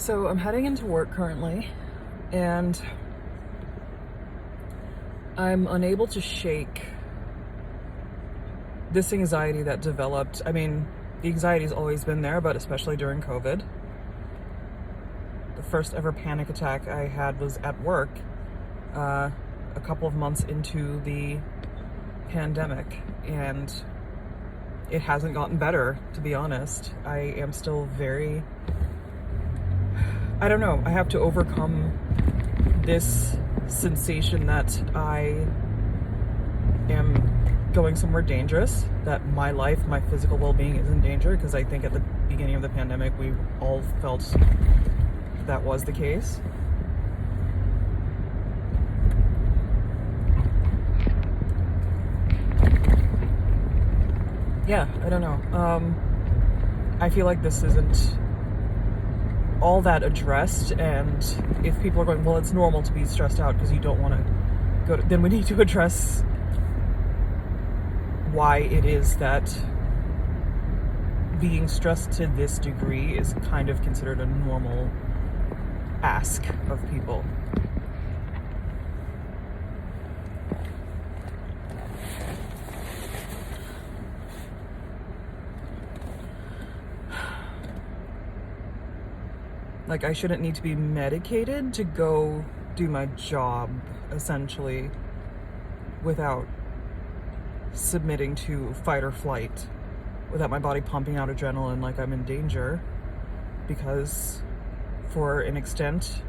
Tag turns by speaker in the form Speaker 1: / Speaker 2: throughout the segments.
Speaker 1: So I'm heading into work currently, and I'm unable to shake this anxiety that developed. I mean, the anxiety's always been there, but especially during COVID. The first ever panic attack I had was at work, a couple of months into the pandemic, and it hasn't gotten better, to be honest. I am still I don't know, I have to overcome this sensation that I am going somewhere dangerous, that my life, my physical well-being is in danger, because I think at the beginning of the pandemic we all felt that was the case. Yeah, I don't know. I feel like this isn't all that addressed, and if people are going, well, it's normal to be stressed out because you don't want to go to, then we need to address why it is that being stressed to this degree is kind of considered a normal ask of people. Like, I shouldn't need to be medicated to go do my job, essentially, without submitting to fight or flight, without my body pumping out adrenaline like I'm in danger, because for an extent,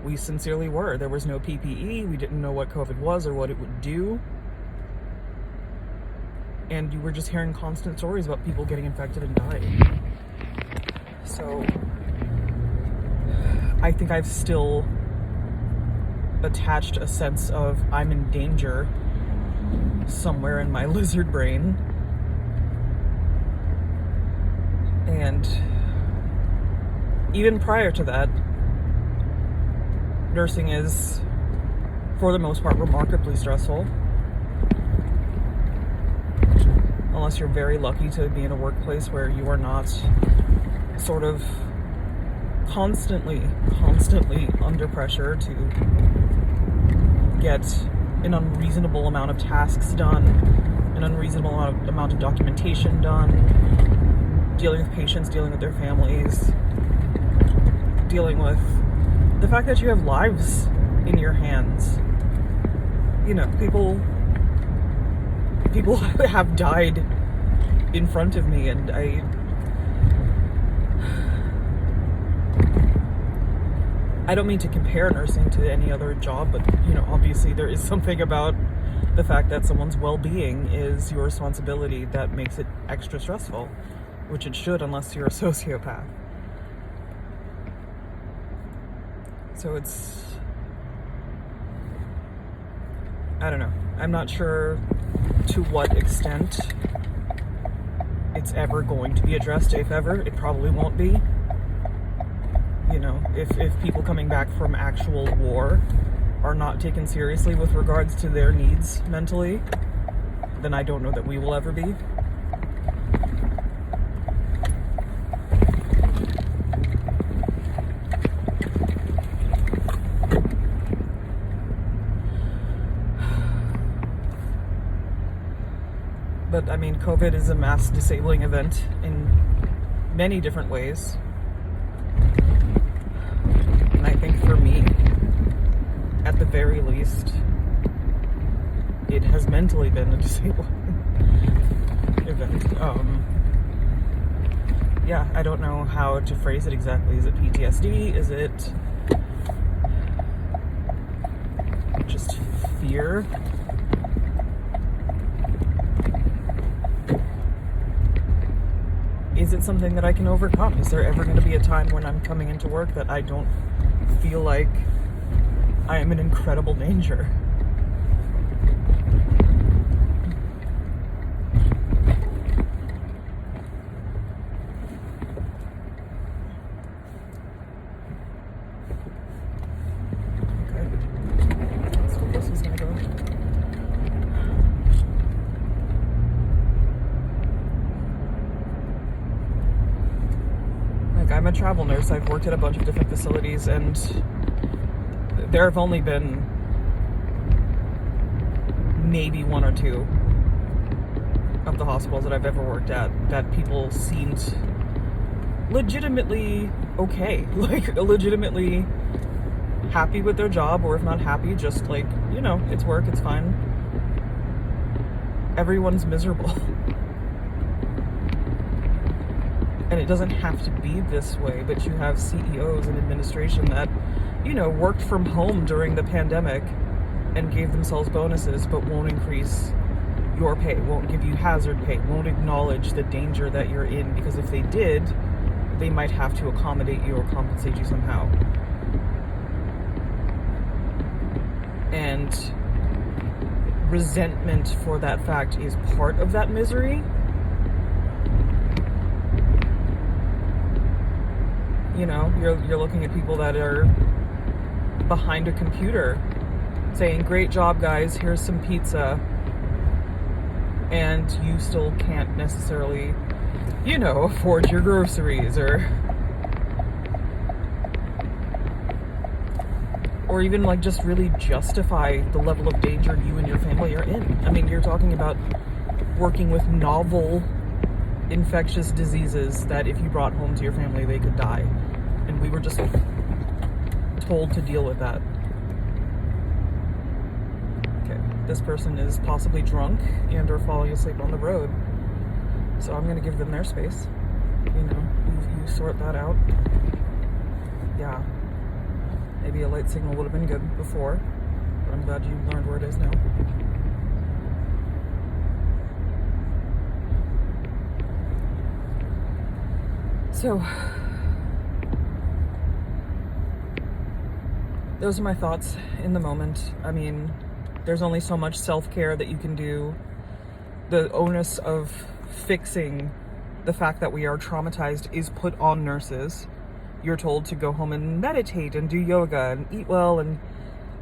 Speaker 1: we sincerely were. There was no PPE, we didn't know what COVID was or what it would do, and you were just hearing constant stories about people getting infected and dying. So I think I've still attached a sense of I'm in danger somewhere in my lizard brain. And even prior to that, nursing is, for the most part, remarkably stressful. Unless you're very lucky to be in a workplace where you are not sort of constantly under pressure to get an unreasonable amount of tasks done, an unreasonable amount of documentation done, dealing with patients, dealing with their families, dealing with the fact that you have lives in your hands. You know, people have died in front of me, and I don't mean to compare nursing to any other job, but, you know, obviously there is something about the fact that someone's well-being is your responsibility that makes it extra stressful, which it should, unless you're a sociopath. So I don't know. I'm not sure to what extent it's ever going to be addressed, if ever. It probably won't be. You know, if people coming back from actual war are not taken seriously with regards to their needs mentally, then I don't know that we will ever be. But I mean, COVID is a mass disabling event in many different ways. And I think for me, at the very least, it has mentally been a disabling event. Yeah, I don't know how to phrase it exactly. Is it PTSD? Is it just fear? Is it something that I can overcome? Is there ever going to be a time when I'm coming into work that I don't feel like I am in incredible danger? Okay. Let's hope this is going to go. Like, I'm a travel nurse. I've worked at a bunch of different facilities, and there have only been maybe one or two of the hospitals that I've ever worked at that people seemed legitimately okay. Like, legitimately happy with their job, or if not happy, just like, you know, it's work, it's fine. Everyone's miserable. And it doesn't have to be this way, but you have CEOs and administration that, you know, worked from home during the pandemic and gave themselves bonuses, but won't increase your pay, won't give you hazard pay, won't acknowledge the danger that you're in, because if they did, they might have to accommodate you or compensate you somehow. And resentment for that fact is part of that misery. You know, you're looking at people that are behind a computer saying, great job guys, here's some pizza, and you still can't necessarily, you know, afford your groceries, or even like just really justify the level of danger you and your family are in. I mean, you're talking about working with novel infectious diseases that if you brought home to your family, they could die. And we were just told to deal with that. Okay, this person is possibly drunk and or falling asleep on the road. So I'm going to give them their space. You know, you sort that out. Yeah. Maybe a light signal would have been good before, but I'm glad you learned where it is now. So, those are my thoughts in the moment. I mean, there's only so much self-care that you can do. The onus of fixing the fact that we are traumatized is put on nurses. You're told to go home and meditate and do yoga and eat well and,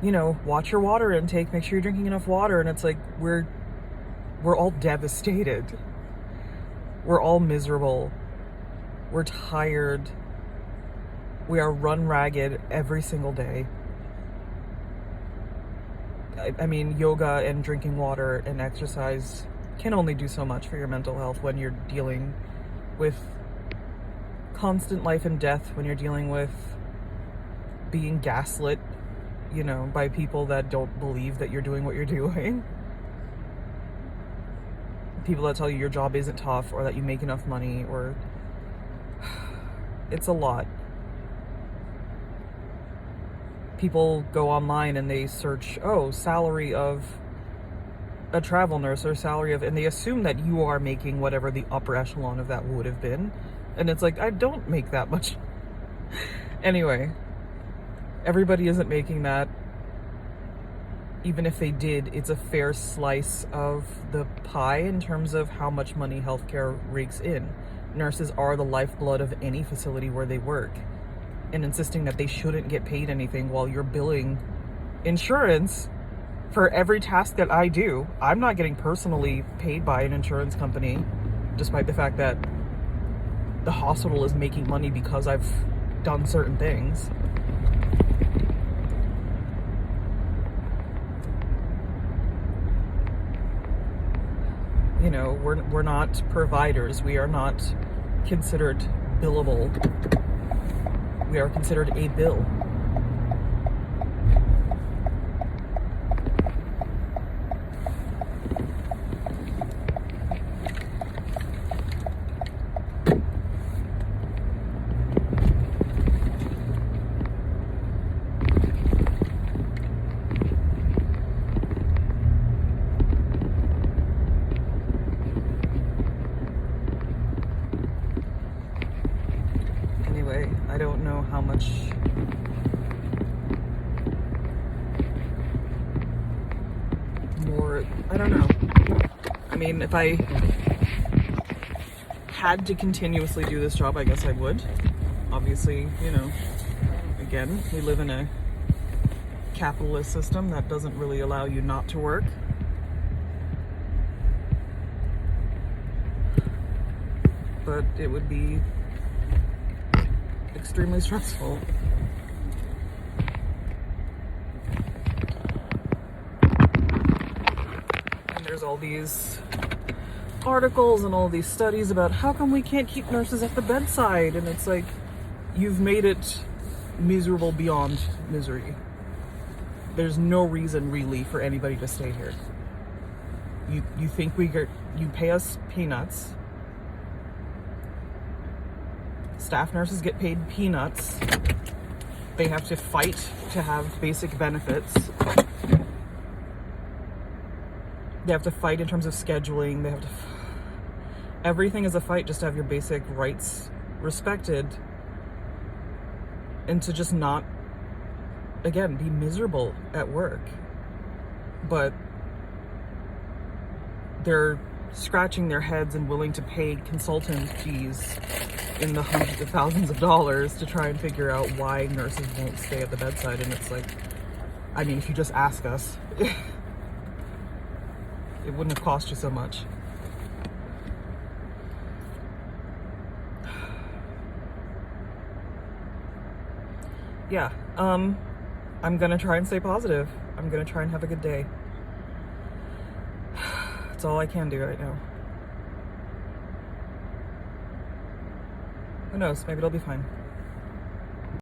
Speaker 1: you know, watch your water intake, make sure you're drinking enough water. And it's like, we're all devastated. We're all miserable. We're tired. We are run ragged every single day. I mean, yoga and drinking water and exercise can only do so much for your mental health when you're dealing with constant life and death, when you're dealing with being gaslit, you know, by people that don't believe that you're doing what you're doing. People that tell you your job isn't tough, or that you make enough money, or it's a lot. People go online and they search, salary of a travel nurse, or salary of, and they assume that you are making whatever the upper echelon of that would have been. And it's like, I don't make that much. Anyway, everybody isn't making that. Even if they did, it's a fair slice of the pie in terms of how much money healthcare rakes in. Nurses are the lifeblood of any facility where they work. And insisting that they shouldn't get paid anything while you're billing insurance for every task that I do. I'm not getting personally paid by an insurance company, despite the fact that the hospital is making money because I've done certain things. You know, we're not providers. We are not considered billable. We are considered a bill. Anyway, I don't know how much more, I don't know. I mean, if I had to continuously do this job, I guess I would. Obviously, you know, again, we live in a capitalist system that doesn't really allow you not to work. But it would be extremely stressful. And there's all these articles and all these studies about how come we can't keep nurses at the bedside, and it's like, you've made it miserable beyond misery. There's no reason really for anybody to stay here. You think you pay us peanuts. Staff nurses get paid peanuts. They have to fight to have basic benefits. They have to fight in terms of scheduling. Everything is a fight just to have your basic rights respected, and to just not, again, be miserable at work. But they're scratching their heads and willing to pay consultant fees in the hundreds of thousands of dollars to try and figure out why nurses won't stay at the bedside. And it's like, I mean, if you just ask us, it wouldn't have cost you so much. Yeah, I'm gonna try and stay positive. I'm gonna try and have a good day. That's all I can do right now. Who knows? Maybe it'll be fine.